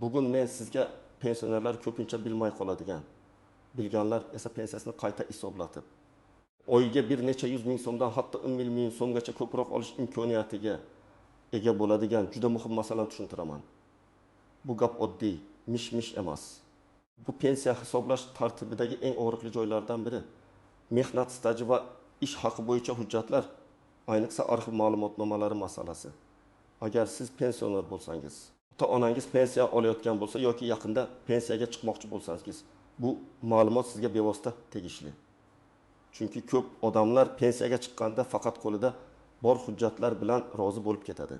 Bugun men sizga pensionerlar ko'pincha bilmay qoladigan, bilganlar esa pensiyasini qayta hisoblatib, oyiga bir necha 100 ming so'mdan hatto 10 ming so'mgacha ko'proq olish imkoniyatiga ega bo'ladigan juda muhim masalani tushuntiraman. Bu gap oddiy, mish-mish emas. Bu pensiya hisoblash tartibidagi eng og'riqli joylardan biri. Mehnat staji va ish haqi bo'yicha hujjatlar, ayniqsa arxiv ma'lumotnomalari masalasi. Agar siz pensioner bo'lsangiz, ota-onangiz pensiya olayotgan bo'lsa yoki yaqinda pensiyaga chiqmoqchi bo'lsangiz, bu ma'lumot sizga bevosita tegishli. Chunki ko'p odamlar pensiyaga chiqqanda faqat qo'lida bor hujjatlar bilan rozi bo'lib ketadi.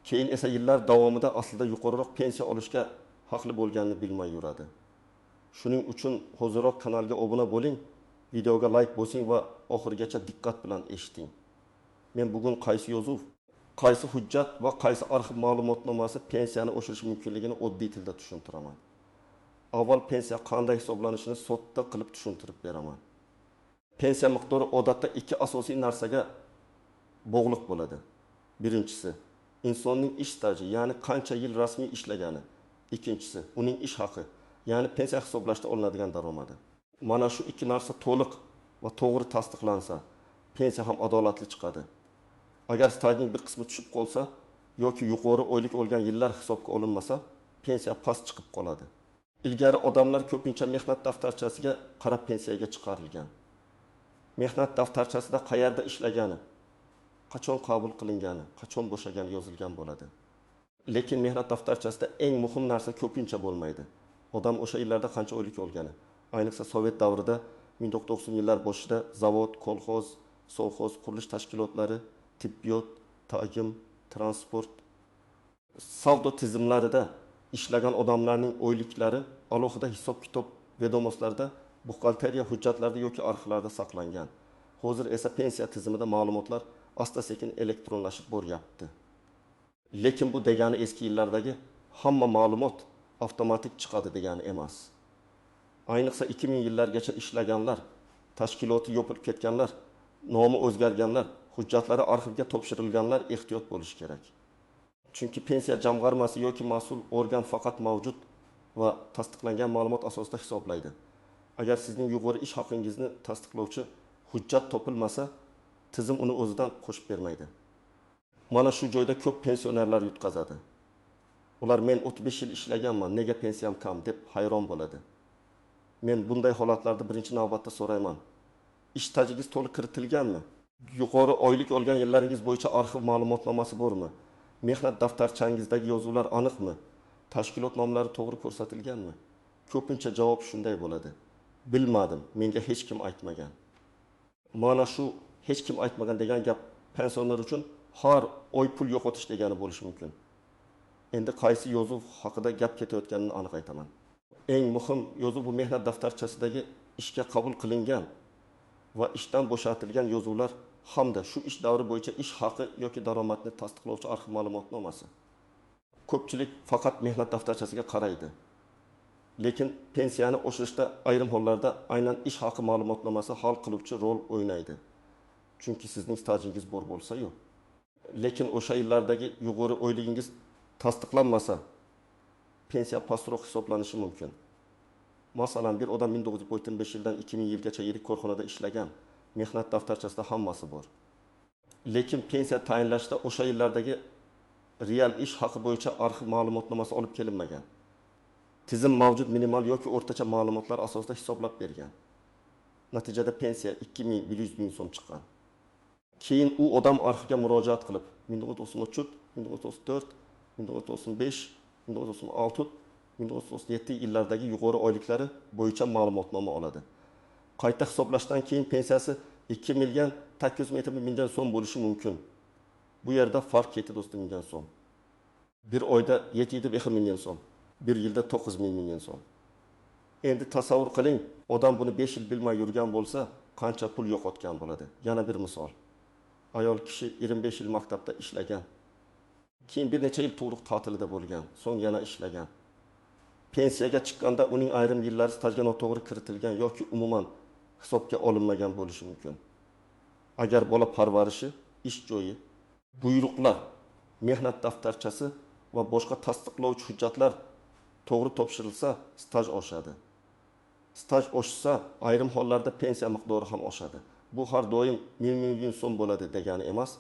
Keyin esa yillar davomida aslida yuqoriroq pensiya olishga haqli bo'lganini bilmay yuradi. Shuning uchun hozirroq kanalga obuna bo'ling, videoga like bosing va oxirigacha diqqat bilan eshiting. Men bugun qaysi yozuv, qaysi hujjat va qaysi arxiv ma'lumotnomasi pensiyani oshirish mumkinligini oddiy tilda tushuntiraman. Avval pensiya qanday hisoblanishini sodda qilib tushuntirib beraman. Pensiya miqdori odatda ikki asosiy narsaga bog'liq bo'ladi. Birinchisi, insonning ish staji, ya'ni qancha yil rasmiy ishlagani. Ikkinchisi, uning ish haqi, ya'ni pensiya hisoblashda olinadigan daromadi. Mana shu ikki narsa to'liq va to'g'ri tasdiqlansa, pensiya ham adolatli chiqadi. Agar stajning bir qismi tushib qolsa yoki yuqori oylik olgan yillar hisobga olinmasa, pensiya past chiqib qoladi. Ilgari odamlar ko'pincha mehnat daftarchasiga qarab pensiyaga chiqarilgan. Mehnat daftarchasida qayerda ishlagani, qachon qabul qilingani, qachon bo'shagani yozilgan bo'ladi. Lekin mehnat daftarchasida eng muhim narsa ko'pincha bo'lmaydi. Odam o'sha yillarda qancha oylik olgani. Ayniqsa Sovet davrida 1990 yillar boshida zavod, kolxoz, sovxoz, qurilish tashkilotlari, tibbiyot, ta'lim, transport, savdo tizimlarida ishlagan odamlarning oyliklari alohida hisob-kitob vedomostlarda, buxgalteriya hujjatlarida yoki arxivlarda saqlangan. Hozir esa pensiya tizimida ma'lumotlar asta-sekin elektronlashib boryapti. Lekin bu degani eski yillardagi hamma ma'lumot avtomatik chiqadi degani emas. Ayniqsa 2000 yillargacha ishlaganlar, tashkiloti yopilib ketganlar, nomi o'zgarganlar, hujjatlari arxivga topshirilganlar ehtiyot bo'lishi kerak. Chunki pensiya jamg'armasi yoki mas'ul organ faqat mavjud va tasdiqlangan ma'lumot asosida hisoblaydi. Agar sizning yuqori ish haqingizni tasdiqlovchi hujjat topilmasa, tizim uni o'zidan qo'shib bermaydi. Mana shu joyda ko'p pensionerlar yutqazadi. Ular men 35 yil ishlaganman, nega pensiyam kam deb hayron bo'ladi. Men bunday holatlarda birinchi navbatda so'rayman. Ish stajiningiz to'liq kiritilganmi? Yuqori oylik olgan yillaringiz bo'yicha arxiv ma'lumotnomasi bormi? Mehnat daftarchangizdagi yozuvlar aniqmi? Tashkilot nomlari to'g'ri ko'rsatilganmi? Ko'pincha javob shunday bo'ladi. Bilmadim, menga hech kim aytmagan. Mana shu hech kim aytmagan degan gap pensioner uchun har oy pul yo'qotish degani bo'lishi mumkin. Endi qaysi yozuv haqida gap ketayotganini aniq aytaman. Eng muhim yozuv bu mehnat daftarchasidagi ishga qabul qilingan va ishdan bo'shatilgan yozuvlar hamda shu ish davri bo'yicha ish haqi yoki daromadni tasdiqlovchi arxiv ma'lumotnomasi. Ko'pchilik faqat mehnat daftarchasiga qaraydi. Lekin pensiyani oshirishda ayrim hollarda aynan ish haqi ma'lumotnomasi hal qiluvchi rol o'ynaydi. Chunki sizning stajingiz bor bo'lsa-yu. Lekin o'sha yillardagi yuqori oyligingiz tasdiqlanmasa, pensiya pastroq hisoblanishi mumkin. Masalan, bir odam 1995 yildan 2000 yilgacha yirik korxonada ishlagan, mehnat daftarchasida hammasi bor. Lekin pensiya tayinlashda o'sha yillardagi real ish haqi bo'yicha arxiv ma'lumotnomasi olib kelinmagan. Tizim mavjud minimal yoki o'rtacha ma'lumotlar asosida hisoblab bergan. Natijada pensiya 2100 ming so'm chiqqan. Keyin u odam arxivga murojaat qilib, 1993, 1994, 1995, 1996, 1997 yillardagi yuqori oyliklari bo'yicha ma'lumotnoma oladi. Qayta hisoblashdan keyin pensiyasi 2 million 800 ming so'm bo'lishi mumkin. Bu yerda farq 7 million so'm. Bir oyda 7,5 million so'm, bir yilda 9 million so'm. Endi tasavvur qiling, odam buni 5 yil bilmay yurgan bo'lsa, qancha pul yo'qotgan bo'ladi. Yana bir misol. Ayol kishi 25 yil maktabda ishlagan. Keyin bir necha yil tug'ruq ta'tilida bo'lgan, so'ng yana ishlagan. Pensiyaga chiqqanda uning ayrim yillari stajga noto'g'ri kiritilgan yoki umuman hisobga olinmagan bo'lishi mumkin. Agar bola parvarishi, ish joyi, buyruqlar, mehnat daftarchasi va boshqa tasdiqlovchi hujjatlar to'g'ri topshirilsa, staj oshadi. Staj oshsa, ayrim hollarda pensiya miqdori ham oshadi. Bu har doim 1000 so'm bo'ladi degani emas,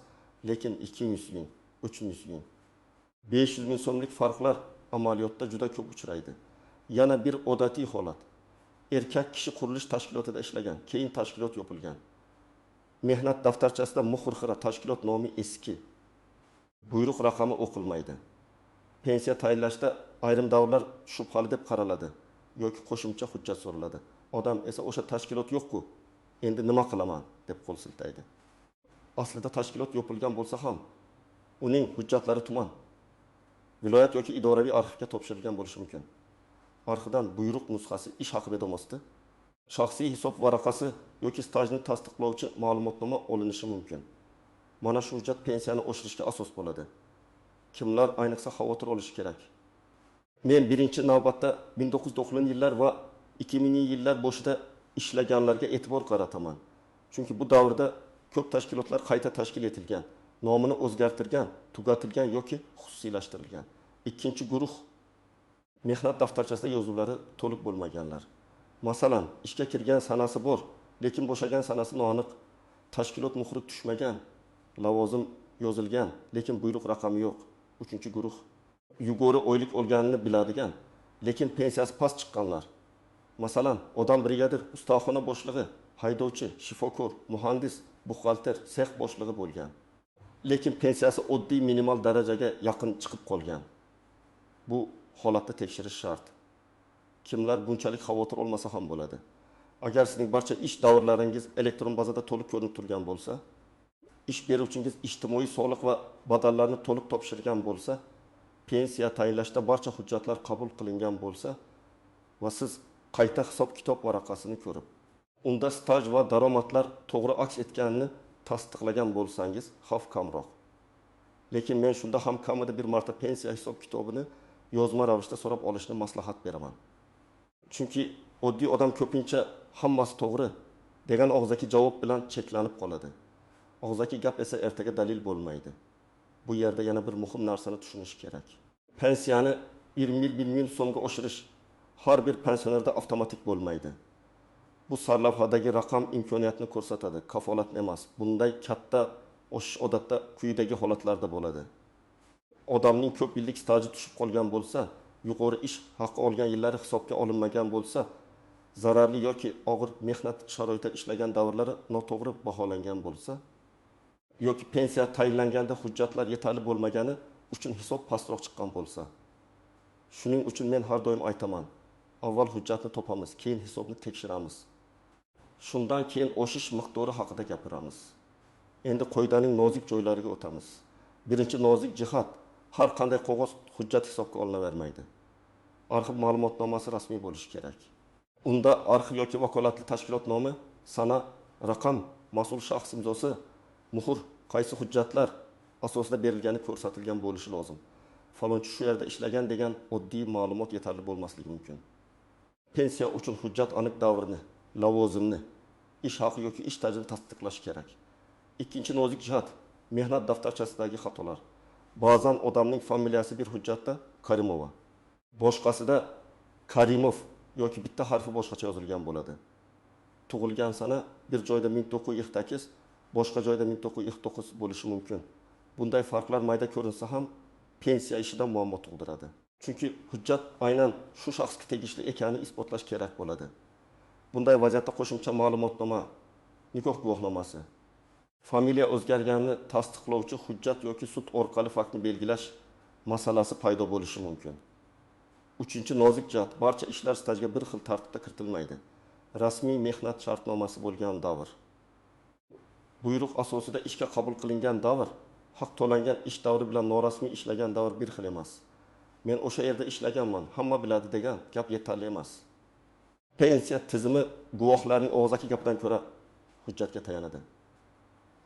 lekin 200 ming, 300 ming, 500 ming so'mlik farqlar amaliyotda juda ko'p uchraydi. Yana bir odatiy holat. Erkak kishi qurilish tashkilotida ishlagan, keyin tashkilot yopilgan. Mehnat daftarchasida muhr xira, tashkilot nomi eski. Buyruq raqami o'qilmaydi. Pensiya tayinlashda ayrim davrlar shubhali deb qaraladi yoki qo'shimcha hujjat so'raladi. Odam esa o'sha tashkilot yo'q-ku, endi nima qilaman deb qo'l siltaydi. Aslida tashkilot yopilgan bo'lsa ham, uning hujjatlari tuman, viloyat yoki idoraviy arxivga topshirilgan bo'lishi mumkin. Arxivdan buyruq nusxasi ish haqi bedomosida shaxsiy hisob varaqasi yoki stajni tasdiqlovchi ma'lumotnoma olinishi mumkin. Mana shu hujjat pensiyani oshirishga asos bo'ladi. Kimlar ayniqsa xavotir olishi kerak? Men birinchi navbatda 1990-yillar va 2000-yillar boshida ishlaganlarga e'tibor qarataman. Chunki bu davrda ko'p tashkilotlar qayta tashkil etilgan, nomini o'zgartirgan, tugatilgan yoki xususiylashtirilgan. Ikkinchi guruh mehnat daftarchasida yozuvlari to'liq bo'lmaganlar. Masalan, ishga kirgan sanasi bor, lekin bo'shagan sanasi noaniq, tashkilot muhri tushmagan, lavozim yozilgan, lekin buyruq raqami yo'q. Uchinchi guruh yugori oylik olganini biladigan, lekin pensiyasi past chiqqanlar. Masalan, odam brigadir, ustaxona boshlig'i, haydovchi, shifokor, muhandis, buxgalter, sex boshlig'i bo'lgan. Lekin pensiyasi oddiy minimal darajaga yaqin chiqib qolgan. Bu holatda tekshirish shart. Kimlar bunchalik xavotir olmasa ham bo'ladi. Agar sizning barcha ish davrlaringiz elektron bazada to'liq ko'rinib turgan bo'lsa, ish beruvchingiz ijtimoiy soliq va badallarni to'liq topshirgan bo'lsa, pensiya tayinlashda barcha hujjatlar qabul qilingan bo'lsa va siz qayta hisob-kitob varaqasini ko'rib, unda staj va daromadlar to'g'ri aks etganini tasdiqlagan bo'lsangiz, xavf kamroq. Lekin men shunda ham kamida bir marta pensiya hisob-kitobini yozma ravishda so'rab olishni maslahat beraman. Chunki oddiy odam ko'pincha hammasi to'g'ri degan og'zaki javob bilan cheklanib qoladi. Og'zaki gap esa ertaga dalil bo'lmaydi. Bu yerda yana bir muhim narsani tushunish kerak. Pensiyani 20 ming so'mga oshirish har bir pensionerda avtomatik bo'lmaydi. Bu sarlavhadagi raqam imkoniyatni ko'rsatadi, kafolat emas. Bunday katta oshish odatda quyidagi holatlarda bo'ladi. Odamning ko'p yillik staji tushib qolgan bo'lsa, yuqori ish haqi olgan yillari hisobga olinmagan bo'lsa, zararli yoki og'ir mehnat sharoitida ishlagan davrlari noto'g'ri baholangan bo'lsa, yoki pensiya tayinlanganda hujjatlar yetarli bo'lmagani uchun hisob pastroq chiqqan bo'lsa. Shuning uchun men har doim aytaman, avval hujjatni topamiz, keyin hisobni tekshiramiz. Shundan keyin oshish miqdori haqida gapiramiz. Endi qoidaning nozik joylariga o'tamiz. Birinchi nozik jihat, har qanday qog'oz hujjat hisobga olinavermaydi. Arxiv ma'lumotnomasi rasmiy bo'lishi kerak. Unda arxiv yoki vakolatli tashkilot nomi, sana, raqam, mas'ul shaxs imzosi, muhr, qaysi hujjatlar asosida berilgani ko'rsatilgan bo'lishi lozim. Falonchi shu yerda ishlagan degan oddiy ma'lumot yetarli bo'lmasligi mumkin. Pensiya uchun hujjat aniq davrni, lavozimni, ish haqi yoki ish tajribasini tasdiqlash kerak. Ikkinchi nozik jihat, mehnat daftarchasidagi xatolar. Ba'zan odamning familiyasi bir hujjatda Karimova, boshqasida Karimov yoki bitta harfi boshqacha yozilgan bo'ladi. Tug'ilgan sana bir joyda 1948, boshqa joyda 1949 bo'lishi mumkin. Bunday farqlar mayda ko'rinsa ham pensiya ishida muammo tug'diradi. Chunki hujjat aynan shu shaxsga tegishli ekanini isbotlash kerak bo'ladi. Bunday vaziyatda qo'shimcha ma'lumotnoma, nikoh guvohnomasi, familiya o'zgarganini tasdiqlovchi hujjat yoki sud orqali faktni belgilash masalasi paydo bo'lishi mumkin. Uchinchi nozik jihat, barcha ishlar stajga bir xil tartibda kiritilmaydi. Rasmiy mehnat shartnomasi bo'lgan davr, buyruq asosida ishga qabul qilingan davr, haq to'langan ish davri bilan norasmiy ishlagan davr bir xil emas. Men o'sha yerda ishlaganman, hamma biladi degan gap yetarli emas. Pensiya tizimi guvohlarning og'zaki gapidan ko'ra hujjatga tayanadi.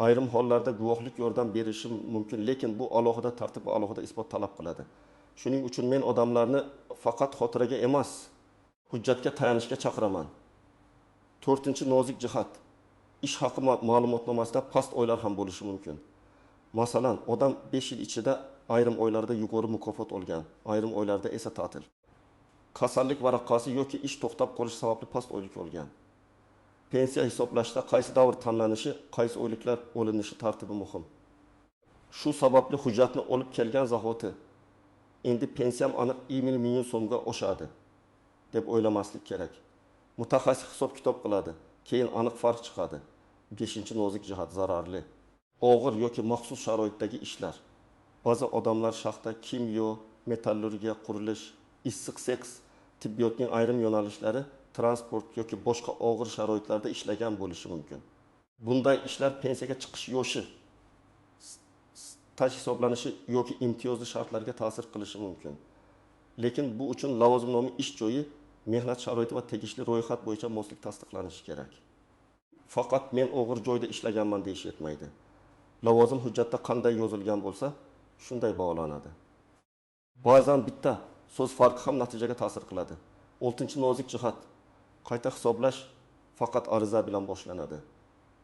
Ayrim hollarda guvohlik yordam berishi mumkin, lekin bu alohida tartib va alohida isbot talab qiladi. Shuning uchun men odamlarni faqat xotiraga emas, hujjatga tayanishga chaqiraman. To'rtinchi nozik jihat, ish haqi ma'lumotnomasida past oylar ham bo'lishi mumkin. Masalan, odam 5 yil ichida ayrim oylarda yuqori mukofot olgan, ayrim oylarda esa ta'til. Kasallik varaqasi yoki ish to'xtab qolish sababli past oylik olgan. Pensiya hisoblashda qaysi davr tanlanishi, qaysi oyliklar olinishi tartibi muhim. Shu sababli hujjatni olib kelgan zahoti endi pensiyam aniq 20 million so'mga oshadi deb o'ylamaslik kerak. Mutaxassis hisob kitob qiladi, keyin aniq farq chiqadi. 5-nozik jihat zararli. Og'ir yoki maxsus sharoitdagi ishlar. Ba'zi odamlar shaxta, kimyo, metallurgiya, qurilish, issiq seks, tibbiyotning ayrim yo'nalishlari, transport yoki boshqa og'ir sharoitlarda ishlagan bo'lishi mumkin. Bunday ishlar pensiyaga chiqish yoshi, staj hisoblanishi yoki imtiyozli shartlarga ta'sir qilishi mumkin. Lekin bu uchun lavozimnoma ish joyi, mehnat sharoiti va tegishli ro'yxat bo'yicha moslik tasdiqlanishi kerak. Faqat men og'ir joyda ishlaganman deyish yetmaydi. Lavozim hujjatda qanday yozilgan bo'lsa, shunday bog'lanadi. Ba'zan bitta so'z farqi ham natijaga ta'sir qiladi. 6-nozik jihat. Qayta hisoblash faqat ariza bilan boshlanadi.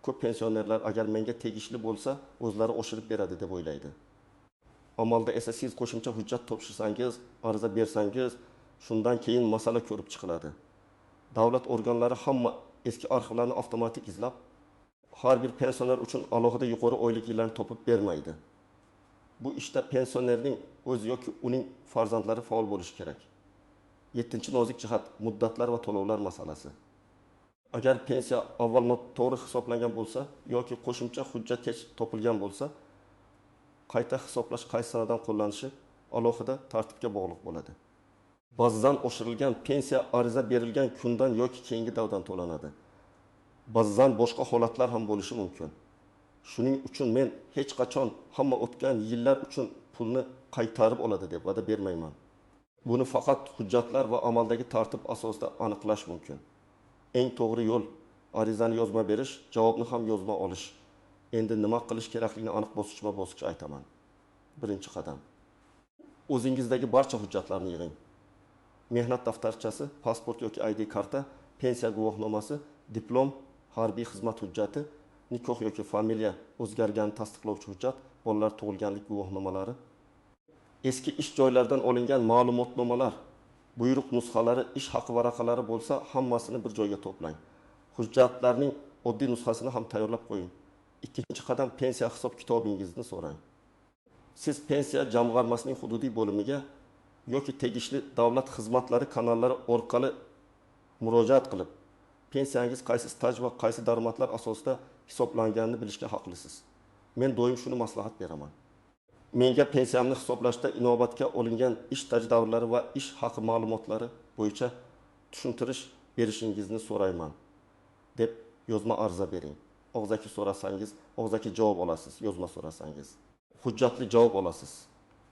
Ko'p pensionerlar agar menga tegishli bo'lsa, o'zlari oshirib beradi deb o'ylaydi. Amalda esa siz qo'shimcha hujjat topshirsangiz, ariza bersangiz, shundan keyin masala ko'rib chiqiladi. Davlat organlari hamma eski arxivlarni avtomatik izlab, har bir pensioner uchun alohida yuqori oyliklarni topib bermaydi. Bu ishda pensionerning o'zi yoki uning farzandlari faol bo'lishi kerak. 7-nozik jihat muddatlar va to'lovlar masalasi. Agar pensiya avval to'g'ri hisoblangan bo'lsa yoki qo'shimcha hujjat kech topilgan bo'lsa, qayta hisoblash qaysi sanadan qo'llanishi alohida tartibga bog'liq bo'ladi. Ba'zan oshirilgan pensiya ariza berilgan kundan yoki keyingi davdan to'lanadi. Ba'zan boshqa holatlar ham bo'lishi mumkin. Shuning uchun men hech qachon hamma o'tgan yillar uchun pulni qaytarib oladi deb va'da bermayman. Buni faqat hujjatlar va amaldagi tartib asosida aniqlash mumkin. Eng to'g'ri yo'l arizani yozma berish, javobni ham yozma olish. Endi nima qilish kerakligini aniq bosqichma-bosqich aytaman. Birinchi qadam. O'zingizdagi barcha hujjatlarni yig'ing. Mehnat daftarchasi, pasport yoki ID karta, pensiya guvohnomasi, diplom, harbiy xizmat hujjati, nikoh yoki familiya o'zgarganini tasdiqlovchi hujjat, bolalar tug'ilganlik guvohnomalari, eski ish joylaridan olingan ma'lumotnomalar, buyruq nusxalari, ish haqi varaqalari bo'lsa, hammasini bir joyga to'plang. Hujjatlarning oddiy nusxasini ham tayyorlab qo'ying. Ikkinchi qadam pensiya hisob kitobingizni so'rang. Siz pensiya jamg'armasining hududiy bo'limiga yoki tegishli davlat xizmatlari kanallari orqali murojaat qilib, pensiyangiz qaysi staj va qaysi daromadlar asosida hisoblanganini bilishga haqlisiz. Men doim shuni maslahat beraman. Menga pensiyamni hisoblashda inobatga olingan ish staj davrlari va ish haqi ma'lumotlari bo'yicha tushuntirish berishingizni so'rayman deb yozma ariza bering. Og'zaki so'rasangiz, og'zaki javob olasiz, yozma so'rasangiz hujjatli javob olasiz.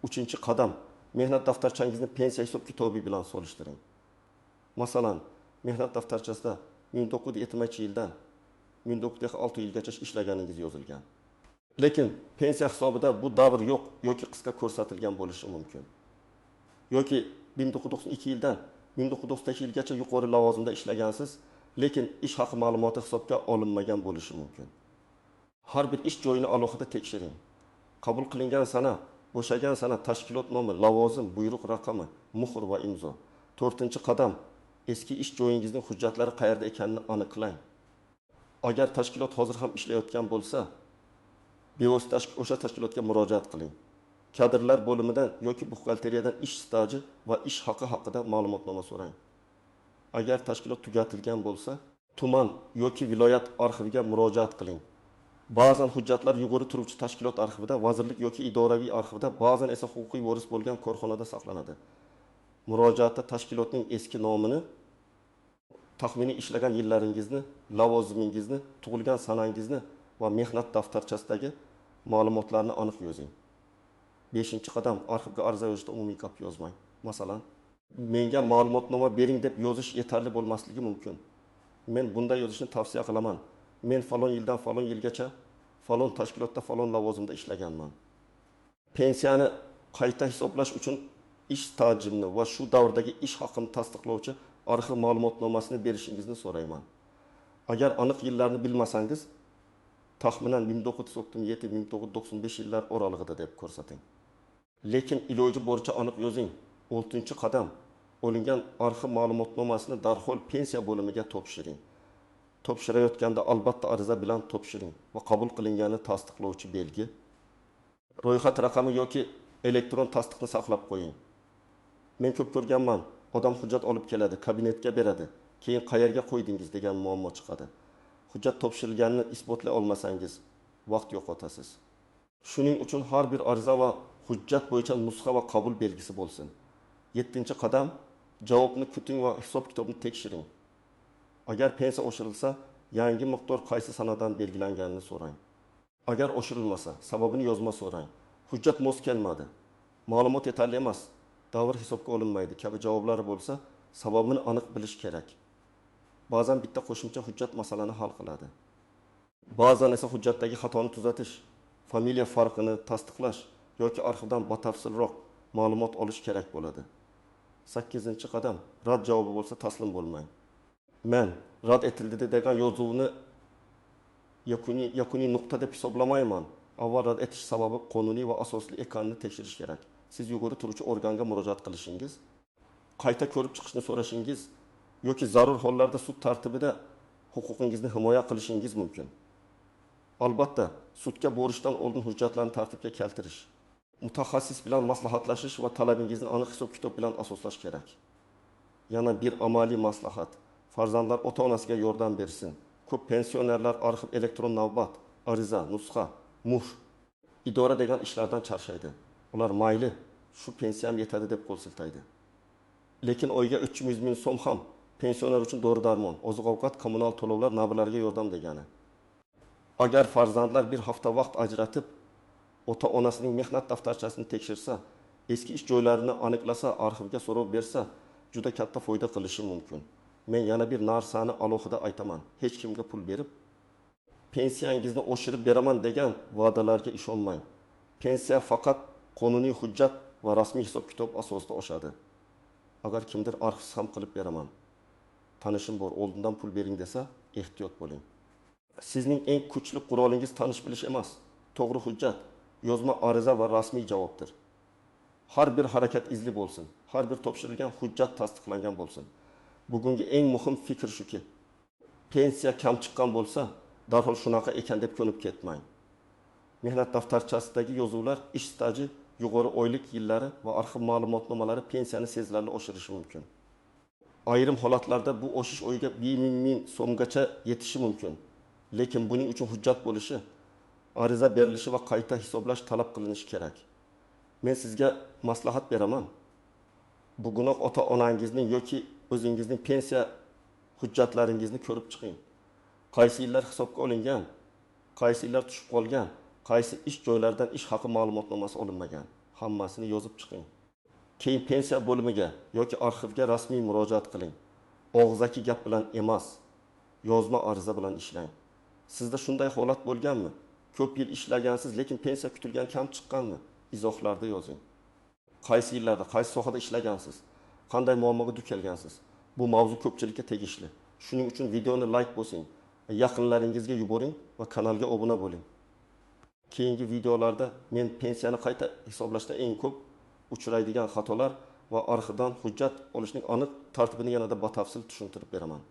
3-qadam, mehnat daftarchangizni pensiya hisob kitobi bilan solishtiring. Masalan, mehnat daftarchasida 1970-yildan 1906 yilgacha ishlaganingiz yozilgan. Lekin pensiya hisobida bu davr yo'q yoki qisqa ko'rsatilgan bo'lishi mumkin. Yoki 1992 yildan 1998 yilgacha yuqori lavozimda ishlagansiz, lekin ish haqi ma'lumoti hisobga olinmagan bo'lishi mumkin. Har bir ish joyini alohida tekshiring. Qabul qilingan sana, bo'shagan sana, tashkilot nomi, lavozim, buyruq raqami, muhr va imzo. 4-qadam, eski ish joyingizning hujjatlari qayerda ekanini aniqlang. Agar tashkilot hozir ham ishlayotgan bo'lsa, bevosita o'sha tashkilotga murojaat qiling. Kadrlar bo'limidan yoki buxgalteriyadan ish staji va ish haqi haqida ma'lumotnoma so'rang. Agar tashkilot tugatilgan bo'lsa, tuman yoki viloyat arxiviga murojaat qiling. Ba'zan hujjatlar yuqori turuvchi tashkilot arxivida, vazirlik yoki idoraviy arxivida, ba'zan esa huquqiy voris bo'lgan korxonada saqlanadi. Murojaatda tashkilotning eski nomini, taxminiy ishlagan yillaringizni, lavozimingizni, tug'ilgan sanangizni va mehnat daftarchasidagi ma'lumotlarni aniq yozing. 5-qadam, arxivga ariza yozishda umumiy gap yozmang. Masalan, menga ma'lumotnoma bering deb yozish yetarli bo'lmasligi mumkin. Men bunday yozishni tavsiya qilaman. Men falon yildan falon yilgacha falon tashkilotda falon lavozimda ishlaganman. Pensiyani qayta hisoblash uchun ish stajimni va shu davrdagi ish haqini tasdiqlovchi arxiv ma'lumotnomasini berishingizni so'rayman. Agar aniq yillarni bilmasangiz, taxminan 1997-1995 yillar oralig'ida deb ko'rsating. Lekin iloji boricha aniq yozing. 6-qadam olingan arxiv ma'lumotnomasini darhol pensiya bo'limiga topshiring. Topshirayotganda albatta ariza bilan topshiring va qabul qilinganini tasdiqlovchi belgi, ro'yxat raqami yoki elektron tasdiqni saqlab qo'ying. Men ko'p ko'rganman, odam hujjat olib keladi, kabinetga beradi, keyin qayerga qo'ydingiz degan muammo chiqadi. Hujjat topshirilganini isbotlay olmasangiz, vaqt yo'qotasiz. Shuning uchun har bir ariza va hujjat bo'yicha nusxa va qabul belgisi bo'lsin. 7-qadam javobni kuting va hisob kitobni tekshiring. Agar pensiya oshirilsa, yangi miqdor qaysi sanadan belgilanganini so'rang. Agar oshirilmasa, sababini yozma so'rang. Hujjat mos kelmadi, ma'lumot yetarli emas, davr hisobga olinmaydi kabi javoblari bo'lsa, sababini aniq bilish kerak. Ba'zan bitta qo'shimcha hujjat masalani hal qiladi. Ba'zan esa hujjatdagi xatoni tuzatish, familiya farqini tasdiqlash yoki arxivdan batafsilroq ma'lumot olish kerak bo'ladi. 8-qadam rad javobi bo'lsa taslim bo'lmang. Men rad etildi degan yozuvni yakuniy nuqta deb hisoblamayman. Avval rad etish sababi qonuniy va asosli ekanini tekshirish kerak. Siz yuqori turuvchi organga murojaat qilishingiz, qayta ko'rib chiqishni so'rashingiz yoki zarur hollarda sud tartibida huquqingizni himoya qilishingiz mumkin. Albatta, sudga borishdan oldin hujjatlarni tartibga keltirish, mutaxassis bilan maslahatlashish va talabingizni aniq hisob kitob bilan asoslash kerak. Yana bir amaliy maslahat: farzandlar ota-onasiga yordam bersin. Ko'p pensionerlar arxiv, elektron navbat, ariza, nusxa, muhr, idora degan ishlardan charchaydi. Ular mayli, shu pensiyam yetadi deb qo'l siltaydi. Lekin oyga 300 ming so'm ham pensioner uchun dori-darmon, oziq-ovqat, kommunal to'lovlar, nabirlarga yordam degani. Agar farzandlar bir hafta vaqt ajratib, ota-onasining mehnat daftarchasini tekshirsa, eski ish joylarini aniqlasa, arxivga so'rov bersa, juda katta foyda qilishi mumkin. Men yana bir narsani alohida aytaman. Hech kimga pul berib, pensiyangizni oshirib beraman degan va'dalarga ishonmang. Pensiya faqat qonuniy hujjat va rasmiy hisob kitob asosida oshadi. Agar kimdir arxivsiz ham qilib beraman, tanishim bor, oldindan pul bering desa, ehtiyot bo'ling. Sizning eng kuchli qurolingiz tanish bilish emas, to'g'ri hujjat, yozma ariza va rasmiy javobdir. Har bir harakat izli bo'lsin, har bir topshirilgan hujjat tasdiqlangan bo'lsin. Bugungi eng muhim fikr shuki, pensiya kam chiqqan bo'lsa, darhol shunaqa ekan deb ko'nib ketmang. Mehnat daftarchasidagi yozuvlar ish staji, yuqori oylik yillari va arxiv ma'lumotnomalari pensiyani sezilarli oshirishi mumkin. Ayrim holatlarda bu oshish oyga 1000 ming so'mgacha yetishi mumkin. Lekin buning uchun hujjat bo'lishi, ariza berilishi va qayta hisoblash talab qilinishi kerak. Men sizga maslahat beraman. Bugunoq ota-onangizning yoki o'zingizning pensiya hujjatlaringizni ko'rib chiqing. Qaysi yillar hisobga olingan, qaysi yillar tushib qolgan, qaysi ish joylaridan ish haqi ma'lumotnomasi olinmagan, hammasini yozib chiqing. Keyin pensiya bo'limiga yoki arxivga rasmiy murojaat qiling. Og'zaki gap bilan emas, yozma ariza bilan ishlang. Sizda shunday holat bo'lganmi? Ko'p yil ishlagansiz, lekin pensiya kutilgan kam chiqqanmi? Izohlarda yozing. Qaysi yillarda, qaysi sohada ishlagansiz? Qanday muammoga duch kelgansiz? Bu mavzu ko'pchilikka tegishli. Shuning uchun videoni like bosing, yaqinlaringizga yuboring va kanalga obuna bo'ling. Keyingi videolarda men pensiyani qayta hisoblashda eng ko'p uchraydigan xatolar va arxivdan hujjat olishning aniq tartibini yanada batafsil tushuntirib beraman.